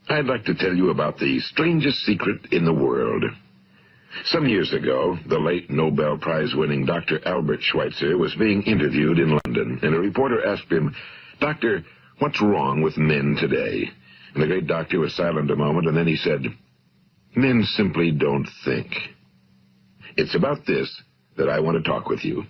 I'd like to tell you about the strangest secret in the world. Some years ago, the late Nobel Prize-winning Dr. Albert Schweitzer was being interviewed in London, and a reporter asked him, "Doctor, what's wrong with men today?" And the great doctor was silent a moment, and then he said, "Men simply don't think." It's about this that I want to talk with you.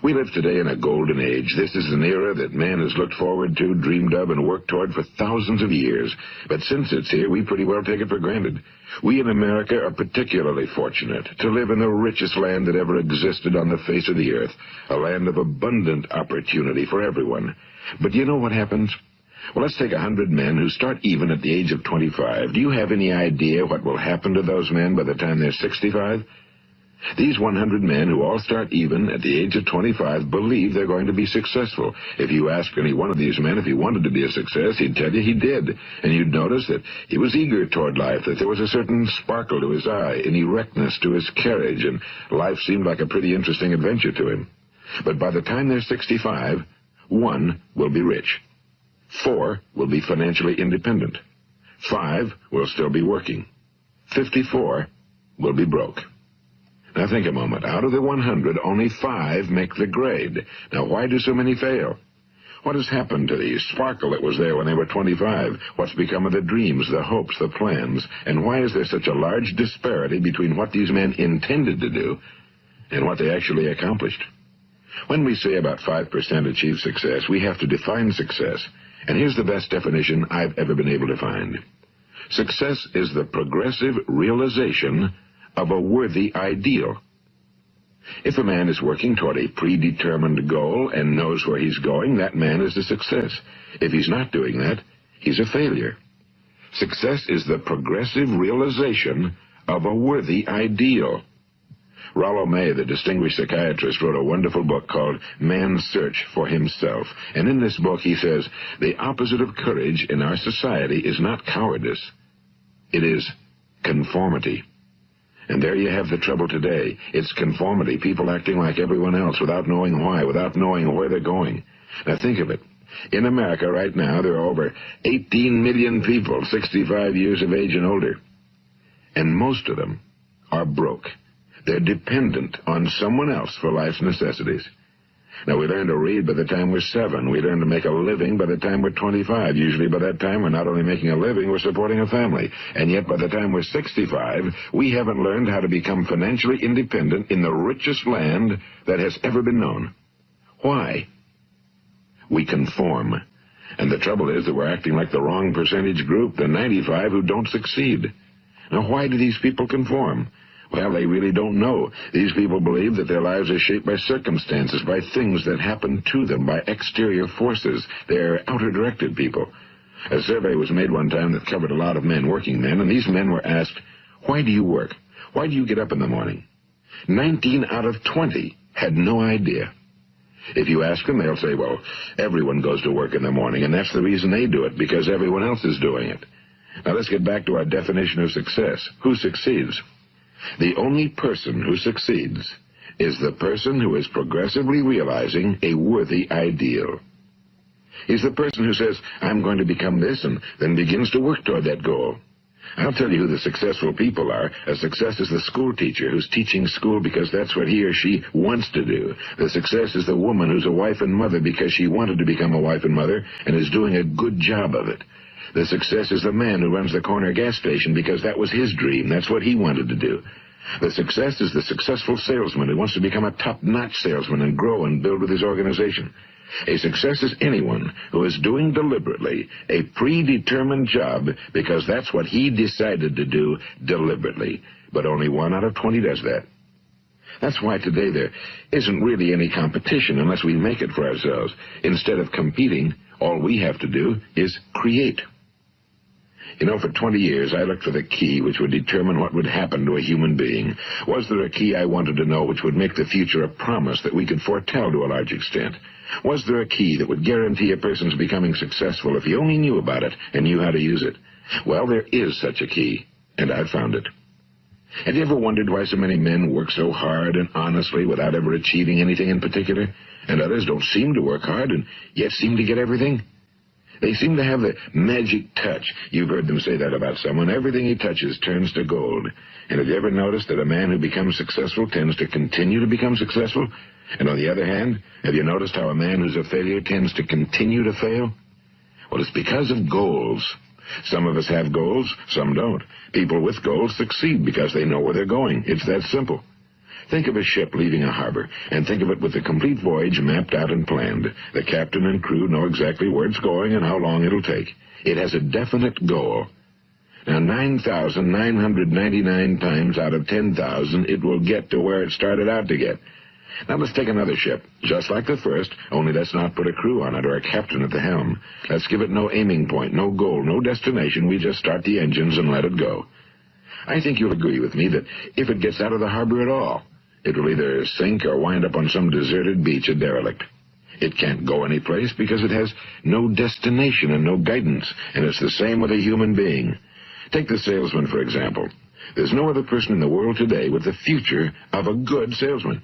We live today in a golden age. This is an era that man has looked forward to, dreamed of, and worked toward for thousands of years. But since it's here, we pretty well take it for granted. We in America are particularly fortunate to live in the richest land that ever existed on the face of the earth, a land of abundant opportunity for everyone. But you know what happens? Well, let's take 100 men who start even at the age of 25. Do you have any idea what will happen to those men by the time they're 65? These 100 men who all start even at the age of 25 believe they're going to be successful. If you ask any one of these men if he wanted to be a success, he'd tell you he did. And you'd notice that he was eager toward life, that there was a certain sparkle to his eye, an erectness to his carriage, and life seemed like a pretty interesting adventure to him. But by the time they're 65, 1 will be rich. 4 will be financially independent. 5 will still be working. 54 will be broke. Now think a moment. Out of the 100, only 5 make the grade. Now why do so many fail? What has happened to the sparkle that was there when they were 25? What's become of the dreams, the hopes, the plans? And why is there such a large disparity between what these men intended to do and what they actually accomplished? When we say about 5% achieve success, we have to define success. And here's the best definition I've ever been able to find. Success is the progressive realization of a worthy ideal. If a man is working toward a predetermined goal and knows where he's going, that man is a success. If he's not doing that, he's a failure. Success is the progressive realization of a worthy ideal. Rollo May, the distinguished psychiatrist, wrote a wonderful book called Man's Search for Himself. And in this book he says, the opposite of courage in our society is not cowardice. It is conformity. And there you have the trouble today. It's conformity, people acting like everyone else without knowing why, without knowing where they're going. Now think of it. In America right now, there are over 18 million people 65 years of age and older. And most of them are broke. They're dependent on someone else for life's necessities. Now, we learn to read by the time we're 7. We learn to make a living by the time we're 25. Usually by that time, we're not only making a living, we're supporting a family. And yet by the time we're 65, we haven't learned how to become financially independent in the richest land that has ever been known. Why? We conform. And the trouble is that we're acting like the wrong percentage group, the 95 who don't succeed. Now, why do these people conform? Well, they really don't know. These people believe that their lives are shaped by circumstances, by things that happen to them, by exterior forces. They're outer-directed people. A survey was made one time that covered a lot of men, working men, and these men were asked, "Why do you work? Why do you get up in the morning?" 19 out of 20 had no idea. If you ask them, they'll say, well, everyone goes to work in the morning, and that's the reason they do it, because everyone else is doing it. Now let's get back to our definition of success. Who succeeds? The only person who succeeds is the person who is progressively realizing a worthy ideal. He's the person who says, I'm going to become this, and then begins to work toward that goal. I'll tell you who the successful people are. A success is the school teacher who's teaching school because that's what he or she wants to do. The success is the woman who's a wife and mother because she wanted to become a wife and mother and is doing a good job of it. The success is the man who runs the corner gas station because that was his dream. That's what he wanted to do. The success is the successful salesman who wants to become a top-notch salesman and grow and build with his organization. A success is anyone who is doing deliberately a predetermined job because that's what he decided to do deliberately. But only 1 out of 20 does that. That's why today there isn't really any competition unless we make it for ourselves. Instead of competing, all we have to do is create. You know, for 20 years, I looked for the key which would determine what would happen to a human being. Was there a key I wanted to know which would make the future a promise that we could foretell to a large extent? Was there a key that would guarantee a person's becoming successful if he only knew about it and knew how to use it? Well, there is such a key, and I've found it. Have you ever wondered why so many men work so hard and honestly without ever achieving anything in particular, and others don't seem to work hard and yet seem to get everything? They seem to have the magic touch. You've heard them say that about someone. Everything he touches turns to gold. And have you ever noticed that a man who becomes successful tends to continue to become successful? And on the other hand, have you noticed how a man who's a failure tends to continue to fail? Well, it's because of goals. Some of us have goals, some don't. People with goals succeed because they know where they're going. It's that simple. Think of a ship leaving a harbor, and think of it with the complete voyage mapped out and planned. The captain and crew know exactly where it's going and how long it'll take. It has a definite goal. Now, 9,999 times out of 10,000, it will get to where it started out to get. Now, let's take another ship, just like the first, only let's not put a crew on it or a captain at the helm. Let's give it no aiming point, no goal, no destination. We just start the engines and let it go. I think you'll agree with me that if it gets out of the harbor at all, it will either sink or wind up on some deserted beach, a derelict. It can't go anyplace because it has no destination and no guidance, and it's the same with a human being. Take the salesman, for example. There's no other person in the world today with the future of a good salesman.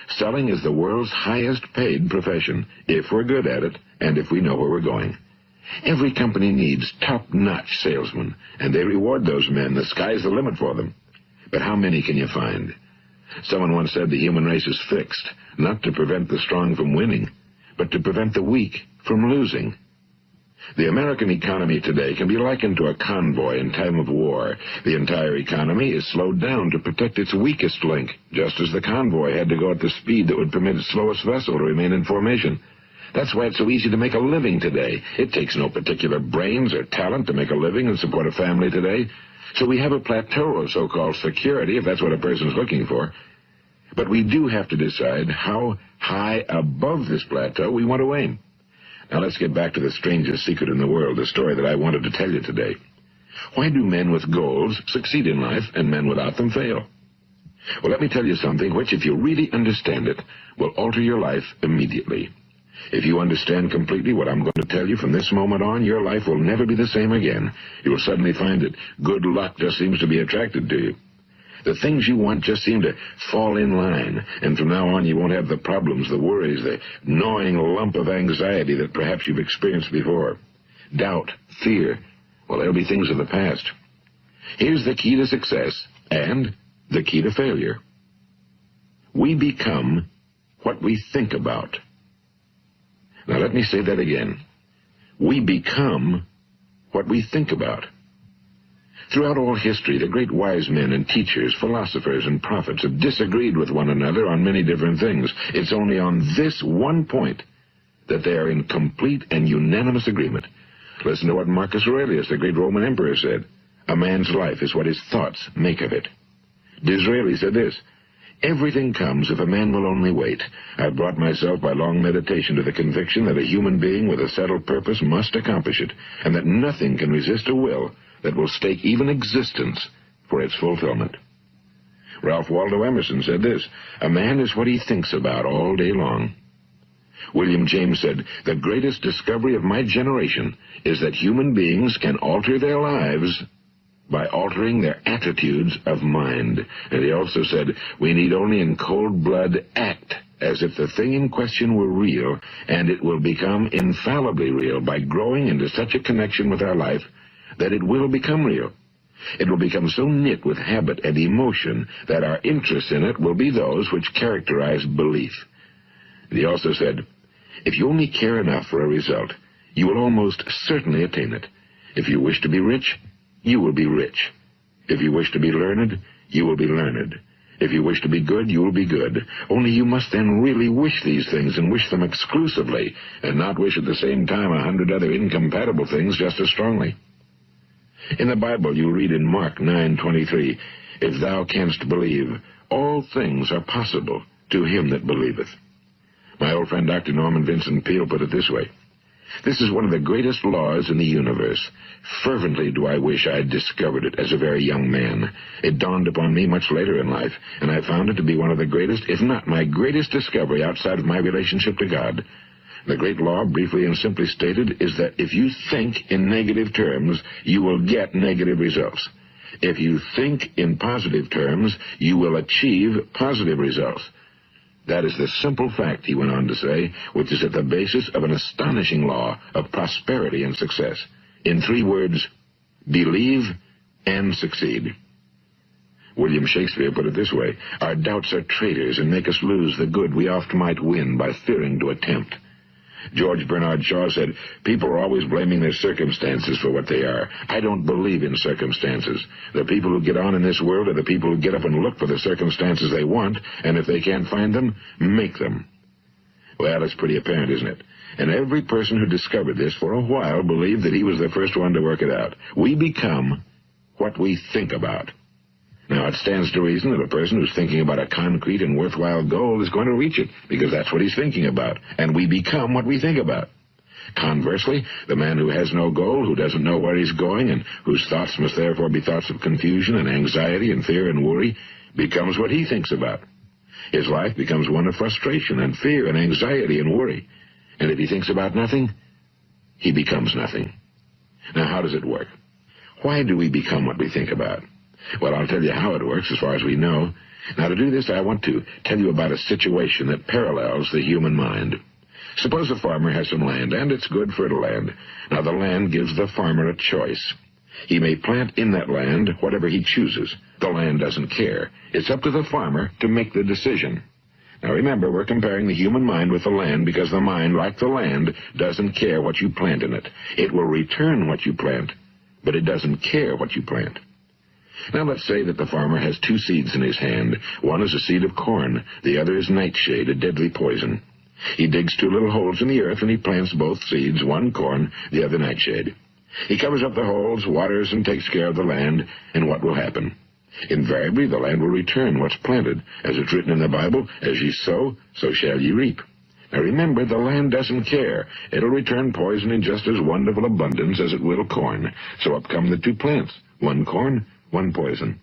Selling is the world's highest paid profession, if we're good at it and if we know where we're going. Every company needs top-notch salesmen, and they reward those men. The sky's the limit for them. But how many can you find? Someone once said the human race is fixed, not to prevent the strong from winning, but to prevent the weak from losing. The American economy today can be likened to a convoy in time of war. The entire economy is slowed down to protect its weakest link, just as the convoy had to go at the speed that would permit its slowest vessel to remain in formation. That's why it's so easy to make a living today. It takes no particular brains or talent to make a living and support a family today. So we have a plateau of so-called security, if that's what a person's looking for. But we do have to decide how high above this plateau we want to aim. Now let's get back to the strangest secret in the world, the story that I wanted to tell you today. Why do men with goals succeed in life and men without them fail? Well, let me tell you something which, if you really understand it, will alter your life immediately. If you understand completely what I'm going to tell you from this moment on, your life will never be the same again. You will suddenly find that good luck just seems to be attracted to you. The things you want just seem to fall in line, and from now on you won't have the problems, the worries, the gnawing lump of anxiety that perhaps you've experienced before. Doubt, fear, well, they'll be things of the past. Here's the key to success and the key to failure. We become what we think about. Now let me say that again. We become what we think about. Throughout all history, the great wise men and teachers, philosophers and prophets have disagreed with one another on many different things. It's only on this one point that they are in complete and unanimous agreement. Listen to what Marcus Aurelius, the great Roman emperor, said. A man's life is what his thoughts make of it. Disraeli said this. Everything comes if a man will only wait. I've brought myself by long meditation to the conviction that a human being with a settled purpose must accomplish it, and that nothing can resist a will that will stake even existence for its fulfillment. Ralph Waldo Emerson said this, a man is what he thinks about all day long. William James said, the greatest discovery of my generation is that human beings can alter their lives by altering their attitudes of mind. And he also said, we need only in cold blood act as if the thing in question were real, and it will become infallibly real by growing into such a connection with our life that it will become real. It will become so knit with habit and emotion that our interest in it will be those which characterize belief. And he also said, if you only care enough for a result, you will almost certainly attain it. If you wish to be rich, you will be rich. If you wish to be learned, you will be learned. If you wish to be good, you will be good. Only you must then really wish these things and wish them exclusively, and not wish at the same time 100 other incompatible things just as strongly. In the Bible, you read in Mark 9:23, if thou canst believe, all things are possible to him that believeth. My old friend Dr. Norman Vincent Peale put it this way, this is one of the greatest laws in the universe. Fervently do I wish I had discovered it as a very young man. It dawned upon me much later in life, and I found it to be one of the greatest, if not my greatest discovery outside of my relationship to God. The great law, briefly and simply stated, is that if you think in negative terms, you will get negative results. If you think in positive terms, you will achieve positive results. That is the simple fact, he went on to say, which is at the basis of an astonishing law of prosperity and success. In 3 words, believe and succeed. William Shakespeare put it this way: our doubts are traitors and make us lose the good we oft might win by fearing to attempt. George Bernard Shaw said, people are always blaming their circumstances for what they are. I don't believe in circumstances. The people who get on in this world are the people who get up and look for the circumstances they want, and if they can't find them, make them. Well, it's pretty apparent, isn't it? And every person who discovered this for a while believed that he was the first one to work it out. We become what we think about. Now, it stands to reason that a person who's thinking about a concrete and worthwhile goal is going to reach it, because that's what he's thinking about, and we become what we think about. Conversely, the man who has no goal, who doesn't know where he's going, and whose thoughts must therefore be thoughts of confusion and anxiety and fear and worry, becomes what he thinks about. His life becomes one of frustration and fear and anxiety and worry. And if he thinks about nothing, he becomes nothing. Now, how does it work? Why do we become what we think about? Well, I'll tell you how it works as far as we know. Now, to do this, I want to tell you about a situation that parallels the human mind. Suppose a farmer has some land, and it's good fertile land. Now, the land gives the farmer a choice. He may plant in that land whatever he chooses. The land doesn't care. It's up to the farmer to make the decision. Now, remember, we're comparing the human mind with the land because the mind, like the land, doesn't care what you plant in it. It will return what you plant, but it doesn't care what you plant. Now, let's say that the farmer has 2 seeds in his hand. One is a seed of corn. The other is nightshade, a deadly poison. He digs 2 little holes in the earth, and he plants both seeds, one corn, the other nightshade. He covers up the holes, waters, and takes care of the land, and what will happen? Invariably, the land will return what's planted. As it's written in the Bible, as ye sow, so shall ye reap. Now remember, the land doesn't care. It'll return poison in just as wonderful abundance as it will corn. So up come the 2 plants, one corn, one poison.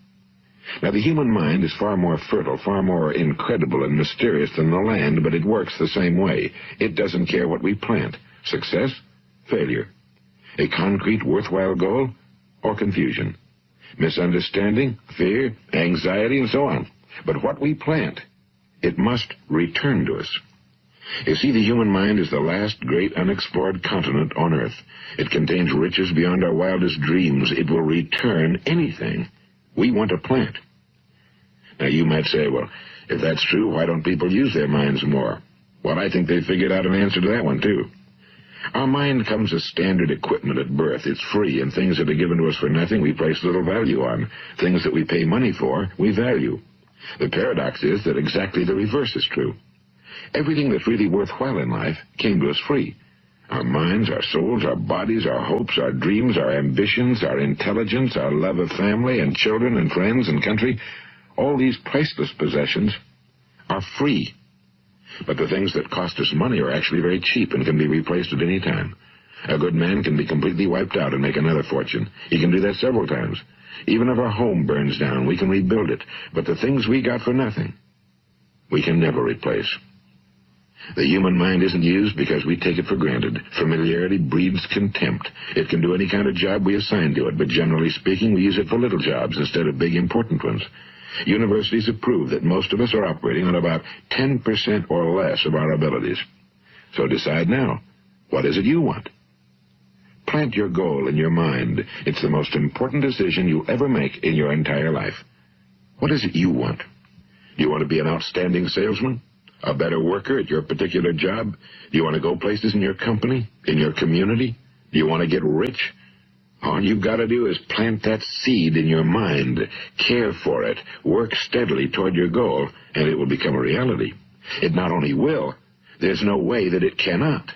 Now, the human mind is far more fertile, far more incredible and mysterious than the land, but it works the same way. It doesn't care what we plant. Success, failure. A concrete, worthwhile goal, or confusion. Misunderstanding, fear, anxiety, and so on. But what we plant, it must return to us. You see, the human mind is the last great unexplored continent on Earth. It contains riches beyond our wildest dreams. It will return anything we want to plant. Now, you might say, well, if that's true, why don't people use their minds more? Well, I think they figured out an answer to that one, too. Our mind comes as standard equipment at birth. It's free, and things that are given to us for nothing we place little value on. Things that we pay money for, we value. The paradox is that exactly the reverse is true. Everything that's really worthwhile in life came to us free. Our minds, our souls, our bodies, our hopes, our dreams, our ambitions, our intelligence, our love of family and children and friends and country, all these priceless possessions are free. But the things that cost us money are actually very cheap and can be replaced at any time. A good man can be completely wiped out and make another fortune. He can do that several times. Even if our home burns down, we can rebuild it. But the things we got for nothing, we can never replace. The human mind isn't used because we take it for granted. Familiarity breeds contempt. It can do any kind of job we assign to it, but generally speaking, we use it for little jobs instead of big, important ones. Universities have proved that most of us are operating on about 10% or less of our abilities. So decide now, what is it you want? Plant your goal in your mind. It's the most important decision you'll ever make in your entire life. What is it you want? Do you want to be an outstanding salesman? A better worker at your particular job? Do you want to go places in your company, in your community? Do you want to get rich? All you've got to do is plant that seed in your mind, care for it, work steadily toward your goal, and it will become a reality. It not only will, there's no way that it cannot.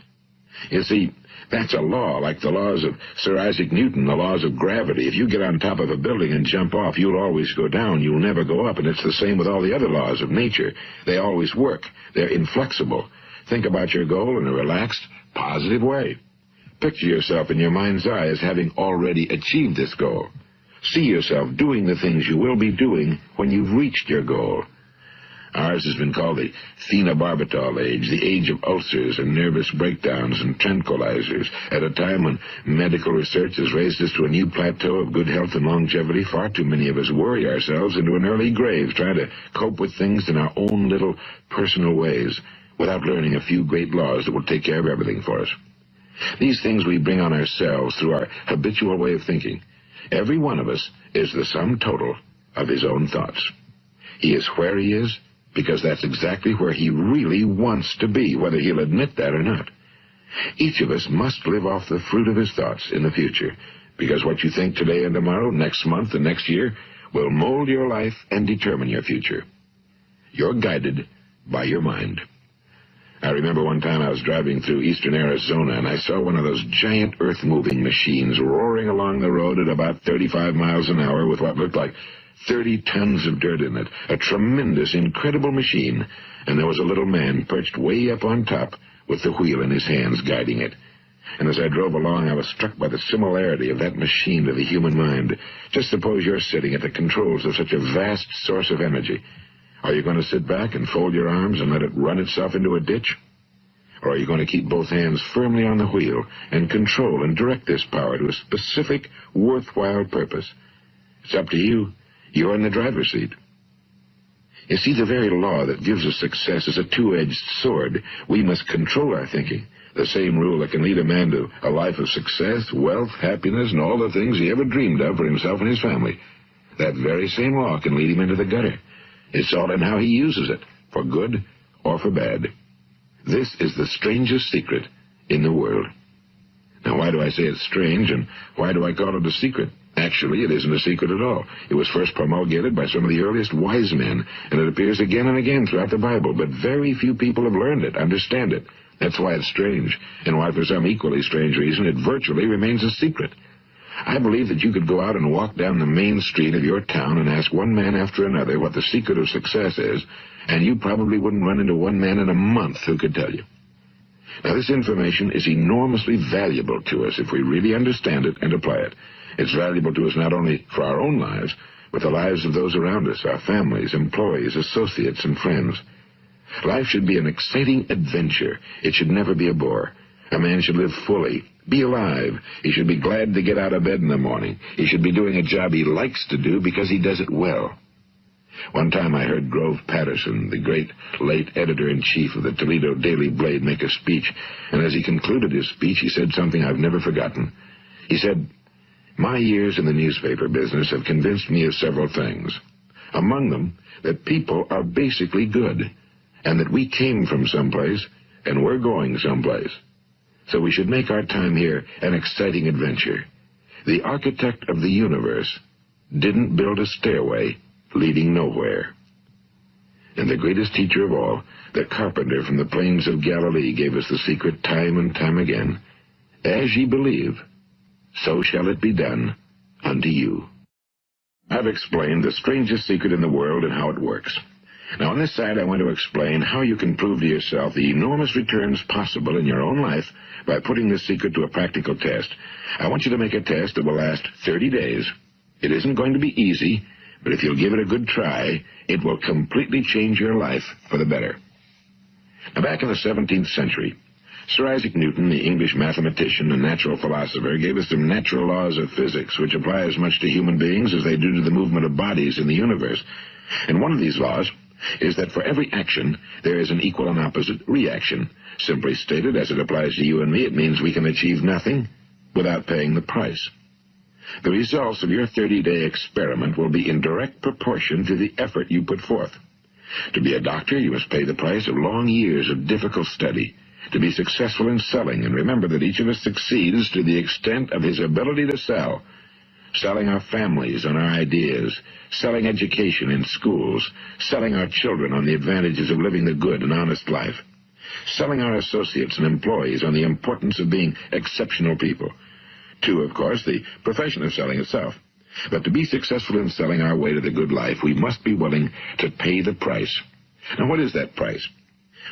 You see, that's a law, like the laws of Sir Isaac Newton, the laws of gravity. If you get on top of a building and jump off, you'll always go down. You'll never go up, and it's the same with all the other laws of nature. They always work. They're inflexible. Think about your goal in a relaxed, positive way. Picture yourself in your mind's eye as having already achieved this goal. See yourself doing the things you will be doing when you've reached your goal. Ours has been called the phenobarbital age, the age of ulcers and nervous breakdowns and tranquilizers. At a time when medical research has raised us to a new plateau of good health and longevity, far too many of us worry ourselves into an early grave, trying to cope with things in our own little personal ways, without learning a few great laws that will take care of everything for us. These things we bring on ourselves through our habitual way of thinking. Every one of us is the sum total of his own thoughts. He is where he is because that's exactly where he really wants to be, whether he'll admit that or not. Each of us must live off the fruit of his thoughts in the future, because what you think today and tomorrow, next month and next year, will mold your life and determine your future. You're guided by your mind. I remember one time I was driving through eastern Arizona, and I saw one of those giant earth-moving machines roaring along the road at about 35 miles an hour with what looked like 30 tons of dirt in it. A tremendous, incredible machine, and there was a little man perched way up on top with the wheel in his hands guiding it. And as I drove along, I was struck by the similarity of that machine to the human mind. Just suppose you're sitting at the controls of such a vast source of energy. Are you going to sit back and fold your arms and let it run itself into a ditch? Or are you going to keep both hands firmly on the wheel and control and direct this power to a specific, worthwhile purpose? It's up to you. You're in the driver's seat. You see, the very law that gives us success is a two-edged sword. We must control our thinking. The same rule that can lead a man to a life of success, wealth, happiness, and all the things he ever dreamed of for himself and his family. That very same law can lead him into the gutter. It's all in how he uses it, for good or for bad. This is the strangest secret in the world. Now, why do I say it's strange, and why do I call it a secret? Actually, it isn't a secret at all. It was first promulgated by some of the earliest wise men, and it appears again and again throughout the Bible, but very few people have learned it, understand it. That's why it's strange, and why, for some equally strange reason, it virtually remains a secret. I believe that you could go out and walk down the main street of your town and ask one man after another what the secret of success is, and you probably wouldn't run into one man in a month who could tell you. Now, this information is enormously valuable to us if we really understand it and apply it. It's valuable to us not only for our own lives, but the lives of those around us, our families, employees, associates, and friends. Life should be an exciting adventure. It should never be a bore. A man should live fully, be alive. He should be glad to get out of bed in the morning. He should be doing a job he likes to do because he does it well. One time I heard Grove Patterson, the great late editor-in-chief of the Toledo Daily Blade, make a speech, and as he concluded his speech, he said something I've never forgotten. He said, "My years in the newspaper business have convinced me of several things. Among them, that people are basically good, and that we came from someplace, and we're going someplace. So we should make our time here an exciting adventure. The architect of the universe didn't build a stairway leading nowhere." And the greatest teacher of all, the carpenter from the plains of Galilee, gave us the secret time and time again. As ye believe, so shall it be done unto you. I've explained the strangest secret in the world and how it works. Now, on this side, I want to explain how you can prove to yourself the enormous returns possible in your own life by putting this secret to a practical test. I want you to make a test that will last 30 days. It isn't going to be easy, but if you'll give it a good try, it will completely change your life for the better. Now, back in the 17th century, Sir Isaac Newton, the English mathematician and natural philosopher, gave us some natural laws of physics which apply as much to human beings as they do to the movement of bodies in the universe. And one of these laws is that for every action, there is an equal and opposite reaction. Simply stated, as it applies to you and me, it means we can achieve nothing without paying the price. The results of your 30-day experiment will be in direct proportion to the effort you put forth. To be a doctor, you must pay the price of long years of difficult study. To be successful in selling, and remember that each of us succeeds to the extent of his ability to sell. Selling our families on our ideas, selling education in schools, selling our children on the advantages of living the good and honest life, selling our associates and employees on the importance of being exceptional people. To, of course, the profession of selling itself. But to be successful in selling our way to the good life, we must be willing to pay the price. Now, what is that price?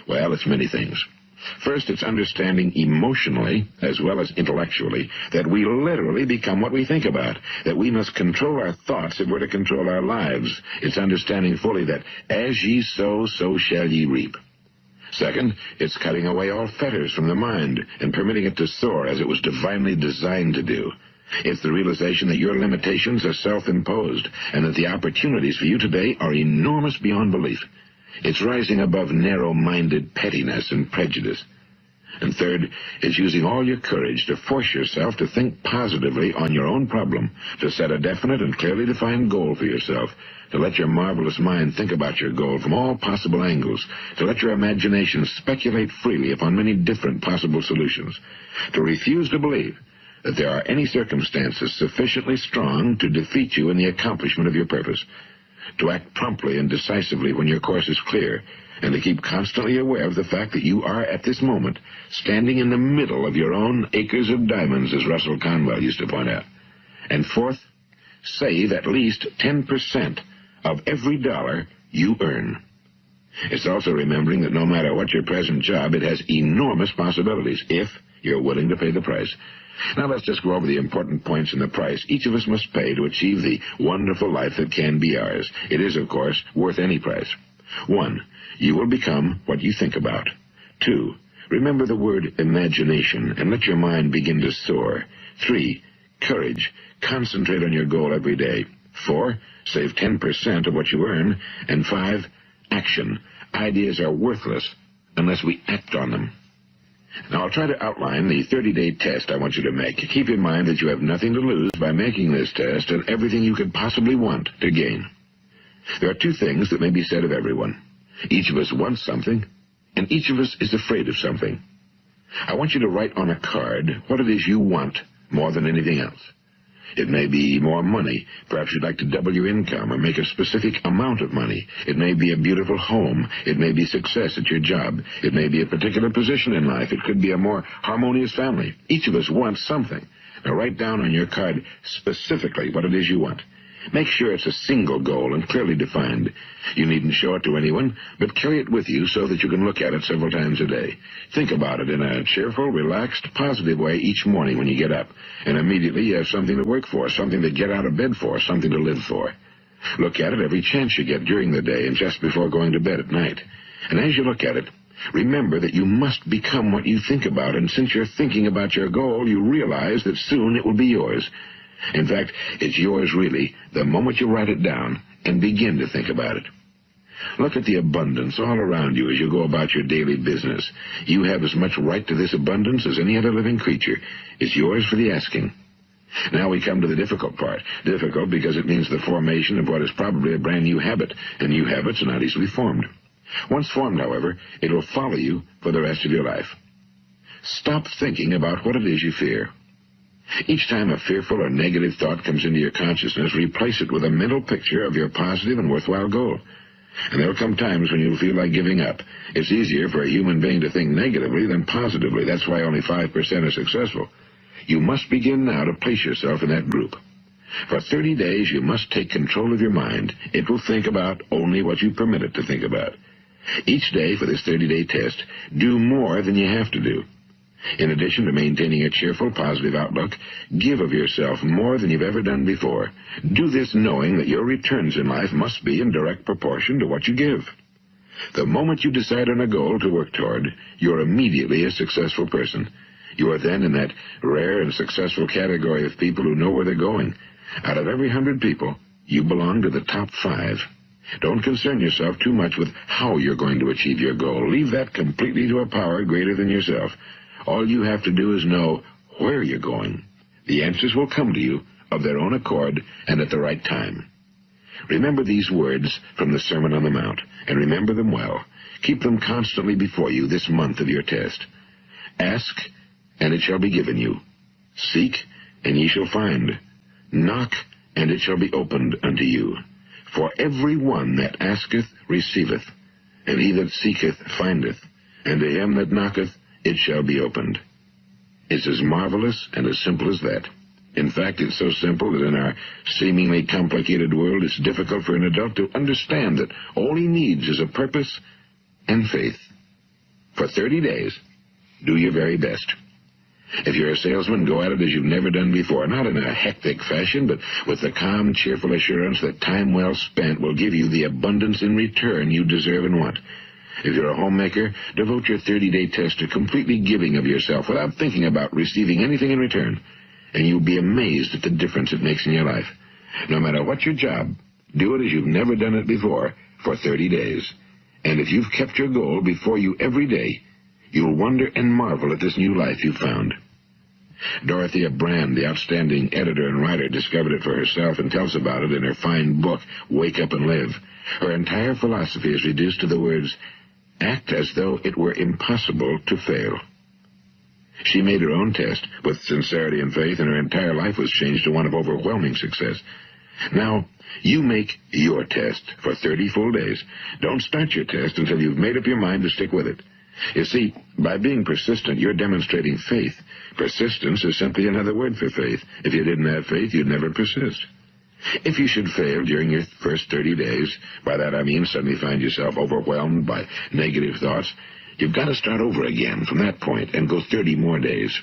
Well, it's many things. First, it's understanding emotionally, as well as intellectually, that we literally become what we think about, that we must control our thoughts if we're to control our lives. It's understanding fully that as ye sow, so shall ye reap. Second, it's cutting away all fetters from the mind and permitting it to soar as it was divinely designed to do. It's the realization that your limitations are self-imposed and that the opportunities for you today are enormous beyond belief. It's rising above narrow-minded pettiness and prejudice. And third, it's using all your courage to force yourself to think positively on your own problem, to set a definite and clearly defined goal for yourself, to let your marvelous mind think about your goal from all possible angles, to let your imagination speculate freely upon many different possible solutions, to refuse to believe that there are any circumstances sufficiently strong to defeat you in the accomplishment of your purpose, to act promptly and decisively when your course is clear, and to keep constantly aware of the fact that you are, at this moment, standing in the middle of your own acres of diamonds, as Russell Conwell used to point out. And fourth, save at least 10% of every dollar you earn. It's also remembering that no matter what your present job, it has enormous possibilities, if you're willing to pay the price. Now let's just go over the important points in the price each of us must pay to achieve the wonderful life that can be ours. It is, of course, worth any price. 1. You will become what you think about. 2. Remember the word imagination and let your mind begin to soar. 3. Courage. Concentrate on your goal every day. 4. Save 10% of what you earn. And 5. Action. Ideas are worthless unless we act on them. Now, I'll try to outline the 30-day test I want you to make. Keep in mind that you have nothing to lose by making this test and everything you could possibly want to gain. There are two things that may be said of everyone. Each of us wants something, and each of us is afraid of something. I want you to write on a card what it is you want more than anything else. It may be more money. Perhaps you'd like to double your income or make a specific amount of money. It may be a beautiful home. It may be success at your job. It may be a particular position in life. It could be a more harmonious family. Each of us wants something. Now write down on your card specifically what it is you want. Make sure it's a single goal and clearly defined. You needn't show it to anyone, but carry it with you so that you can look at it several times a day. Think about it in a cheerful, relaxed, positive way each morning when you get up. And immediately you have something to work for, something to get out of bed for, something to live for. Look at it every chance you get during the day and just before going to bed at night. And as you look at it, remember that you must become what you think about, and since you're thinking about your goal, you realize that soon it will be yours. In fact, it's yours really the moment you write it down and begin to think about it. Look at the abundance all around you as you go about your daily business. You have as much right to this abundance as any other living creature. It's yours for the asking. Now we come to the difficult part. Difficult because it means the formation of what is probably a brand new habit, and new habits are not easily formed. Once formed, however, it will follow you for the rest of your life. Stop thinking about what it is you fear. Each time a fearful or negative thought comes into your consciousness, replace it with a mental picture of your positive and worthwhile goal. And there will come times when you'll feel like giving up. It's easier for a human being to think negatively than positively. That's why only 5% are successful. You must begin now to place yourself in that group. For 30 days, you must take control of your mind. It will think about only what you permit it to think about. Each day for this 30-day test, do more than you have to do. In addition to maintaining a cheerful, positive outlook, give of yourself more than you've ever done before. Do this knowing that your returns in life must be in direct proportion to what you give. The moment you decide on a goal to work toward, you're immediately a successful person. You are then in that rare and successful category of people who know where they're going. Out of every 100 people, you belong to the top 5. Don't concern yourself too much with how you're going to achieve your goal. Leave that completely to a power greater than yourself. All you have to do is know where you're going. The answers will come to you of their own accord and at the right time. Remember these words from the Sermon on the Mount, and remember them well. Keep them constantly before you this month of your test. Ask, and it shall be given you. Seek, and ye shall find. Knock, and it shall be opened unto you. For every one that asketh receiveth, and he that seeketh findeth, and to him that knocketh it shall be opened. It's as marvelous and as simple as that. In fact, it's so simple that in our seemingly complicated world, it's difficult for an adult to understand that all he needs is a purpose and faith. For 30 days, Do your very best. If you're a salesman, go at it as you've never done before, not in a hectic fashion, but with the calm, cheerful assurance that time well spent will give you the abundance in return you deserve and want. If you're a homemaker, devote your 30-day test to completely giving of yourself without thinking about receiving anything in return, and you'll be amazed at the difference it makes in your life. No matter what your job, do it as you've never done it before for 30 days. And if you've kept your goal before you every day, you'll wonder and marvel at this new life you've found. Dorothea Brand, the outstanding editor and writer, discovered it for herself and tells about it in her fine book, Wake Up and Live. Her entire philosophy is reduced to the words, act as though it were impossible to fail. She made her own test with sincerity and faith, and her entire life was changed to one of overwhelming success. Now, you make your test for 30 full days. Don't start your test until you've made up your mind to stick with it. You see, by being persistent, you're demonstrating faith. Persistence is simply another word for faith. If you didn't have faith, you'd never persist. If you should fail during your first 30 days, by that I mean suddenly find yourself overwhelmed by negative thoughts, you've got to start over again from that point and go 30 more days.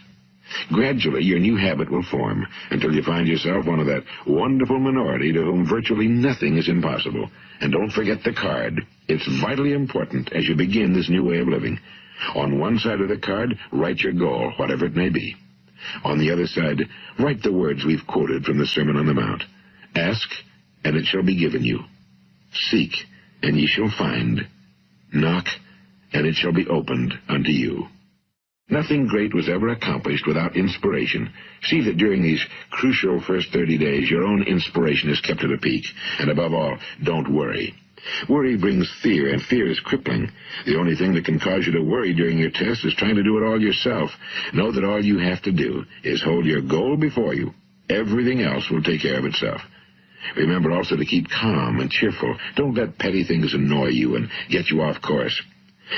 Gradually, your new habit will form until you find yourself one of that wonderful minority to whom virtually nothing is impossible. And don't forget the card. It's vitally important as you begin this new way of living. On one side of the card, write your goal, whatever it may be. On the other side, write the words we've quoted from the Sermon on the Mount. Ask, and it shall be given you. Seek, and ye shall find. Knock, and it shall be opened unto you. Nothing great was ever accomplished without inspiration. See that during these crucial first 30 days, your own inspiration is kept at a peak. And above all, don't worry. Worry brings fear, and fear is crippling. The only thing that can cause you to worry during your test is trying to do it all yourself. Know that all you have to do is hold your goal before you. Everything else will take care of itself. Remember also to keep calm and cheerful. Don't let petty things annoy you and get you off course.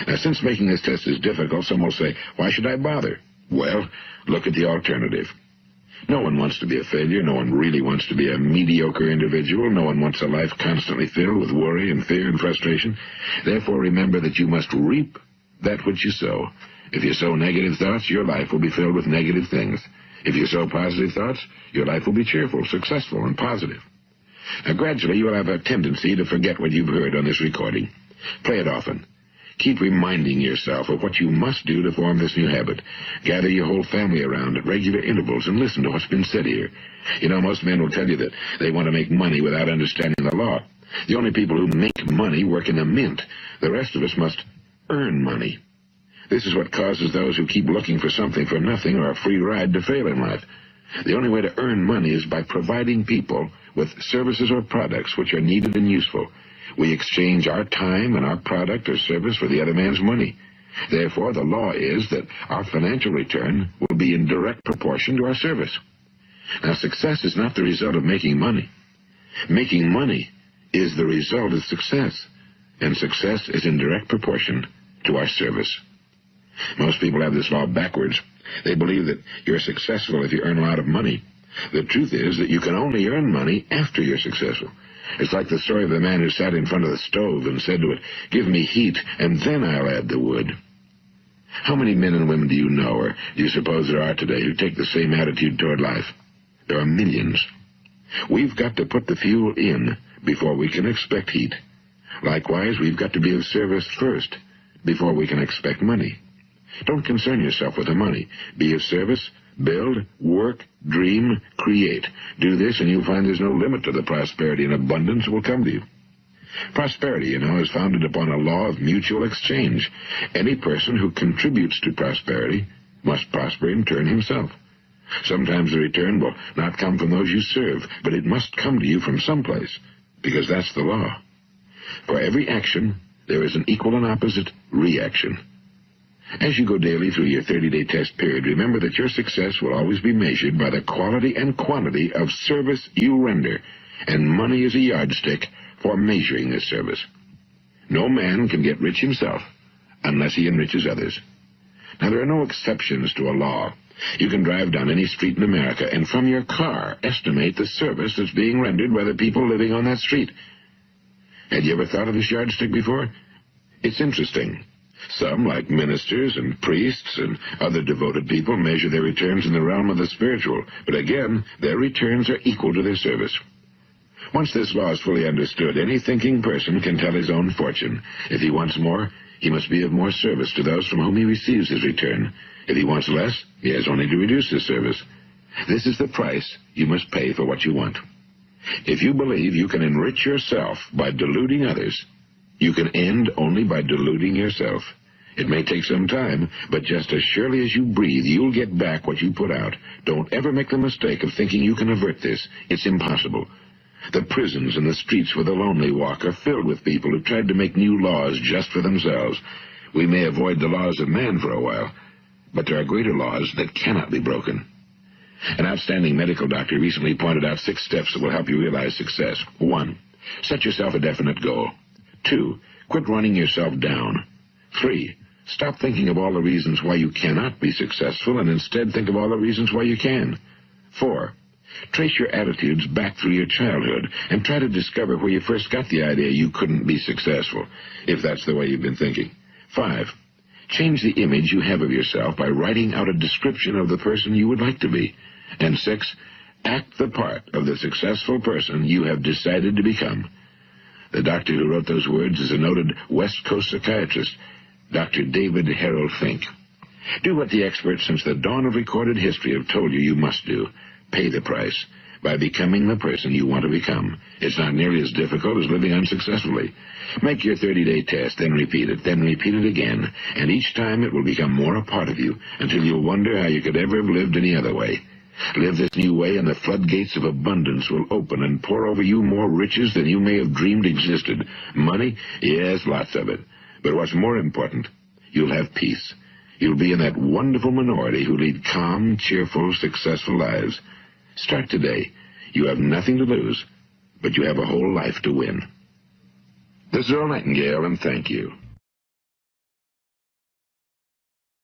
Now, since making this test is difficult, some will say, why should I bother? Well, look at the alternative. No one wants to be a failure. No one really wants to be a mediocre individual. No one wants a life constantly filled with worry and fear and frustration. Therefore, remember that you must reap that which you sow. If you sow negative thoughts, your life will be filled with negative things. If you sow positive thoughts, your life will be cheerful, successful, and positive. Now, gradually, you will have a tendency to forget what you've heard on this recording. Play it often. Keep reminding yourself of what you must do to form this new habit. Gather your whole family around at regular intervals and listen to what's been said here. You know, most men will tell you that they want to make money without understanding the law. The only people who make money work in a mint. The rest of us must earn money. This is what causes those who keep looking for something for nothing or a free ride to fail in life. The only way to earn money is by providing people with services or products which are needed and useful. We exchange our time and our product or service for the other man's money. Therefore, the law is that our financial return will be in direct proportion to our service. Now, success is not the result of making money. Making money is the result of success, and success is in direct proportion to our service. Most people have this law backwards. They believe that you're successful if you earn a lot of money. The truth is that you can only earn money after you're successful. It's like the story of the man who sat in front of the stove and said to it, "Give me heat, and then I'll add the wood." How many men and women do you know, or do you suppose there are today, who take the same attitude toward life? There are millions. We've got to put the fuel in before we can expect heat. Likewise, we've got to be of service first before we can expect money. Don't concern yourself with the money. Be of service, build, work, dream, create. Do this, and you'll find there's no limit to the prosperity and abundance that will come to you. Prosperity, you know, is founded upon a law of mutual exchange. Any person who contributes to prosperity must prosper in turn himself. Sometimes the return will not come from those you serve, but it must come to you from someplace, because that's the law. For every action, there is an equal and opposite reaction. As you go daily through your 30-day test period, remember that your success will always be measured by the quality and quantity of service you render, and money is a yardstick for measuring this service. No man can get rich himself unless he enriches others. Now, there are no exceptions to a law. You can drive down any street in America and from your car estimate the service that's being rendered by the people living on that street. Had you ever thought of this yardstick before? It's interesting. Some, like ministers and priests and other devoted people, measure their returns in the realm of the spiritual, but again, their returns are equal to their service. Once this law is fully understood, any thinking person can tell his own fortune. If he wants more, he must be of more service to those from whom he receives his return. If he wants less, he has only to reduce his service. This is the price you must pay for what you want. If you believe you can enrich yourself by deluding others, you can end only by deluding yourself. It may take some time, but just as surely as you breathe, you'll get back what you put out. Don't ever make the mistake of thinking you can avert this. It's impossible. The prisons and the streets where the lonely walk are filled with people who tried to make new laws just for themselves. We may avoid the laws of man for a while, but there are greater laws that cannot be broken. An outstanding medical doctor recently pointed out 6 steps that will help you realize success. 1. Set yourself a definite goal. 2. Quit running yourself down. 3. Stop thinking of all the reasons why you cannot be successful and instead think of all the reasons why you can. 4. Trace your attitudes back through your childhood and try to discover where you first got the idea you couldn't be successful, if that's the way you've been thinking. 5. Change the image you have of yourself by writing out a description of the person you would like to be. And 6. Act the part of the successful person you have decided to become. The doctor who wrote those words is a noted West Coast psychiatrist, Dr. David Harold Fink. Do what the experts since the dawn of recorded history have told you must do. Pay the price by becoming the person you want to become. It's not nearly as difficult as living unsuccessfully. Make your 30-day test, then repeat it again, and each time it will become more a part of you until you'll wonder how you could ever have lived any other way. Live this new way and the floodgates of abundance will open and pour over you more riches than you may have dreamed existed. Money? Yes, lots of it. But what's more important, you'll have peace. You'll be in that wonderful minority who lead calm, cheerful, successful lives. Start today. You have nothing to lose, but you have a whole life to win. This is Earl Nightingale, and thank you.